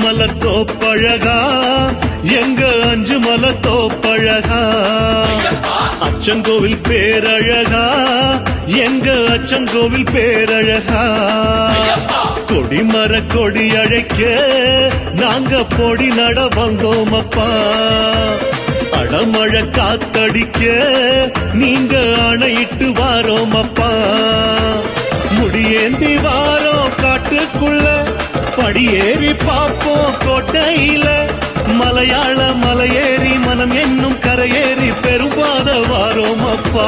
மலை தோப்பழகா எங்க அஞ்சு மலை தோப்பழகா அச்சங்கோவில் பேரழகா எங்க அச்சங்கோவில் பேரழகா கொடிமர கொடி அழைக்க நாங்க பொடி நட வந்தோம் அப்பா அடமழை காத்தடிக்க நீங்க அணையிட்டு வாரோம் அப்பா முடியேந்தி வாரோம் காட்டுக்குள்ள படியேறி பாப்போம் கோட்டையில மலையாள மலையேறி மனம் என்னும் கரையேறி பெரும்பாத வாரோம் அப்பா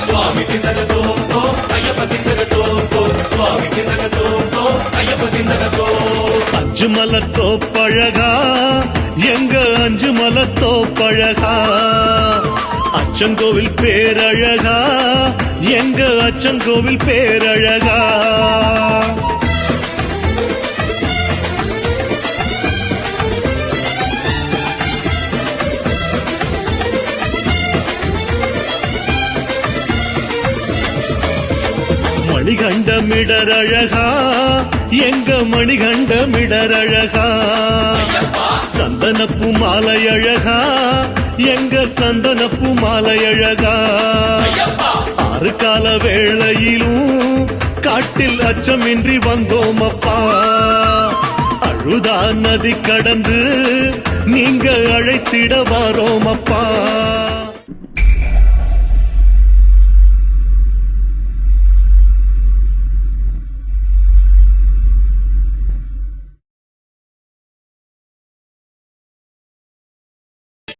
சுவாமி திந்தகதோ ஐயப்ப திந்தகதோ சுவாமி திந்தகதோ ஐயப்ப திந்தகதோ அஞ்சு மலை தோப்பழகா எங்க அஞ்சு மலை தோப்பழகா அச்சங்கோவில் பேரழகா எங்க அச்சங்கோவில் பேரழகா மணிகண்டமிடரழகா எங்க மணிகண்டமிடரழகா சந்தனப்பு மாலை அழகா எங்க சந்தனப்பு மாலை அழகா ஆறு கால வேளையிலும் காட்டில் அச்சமின்றி வந்தோம் அப்பா அழுதா நதி கடந்து நீங்க அழைத்திட வாரோம் அப்பா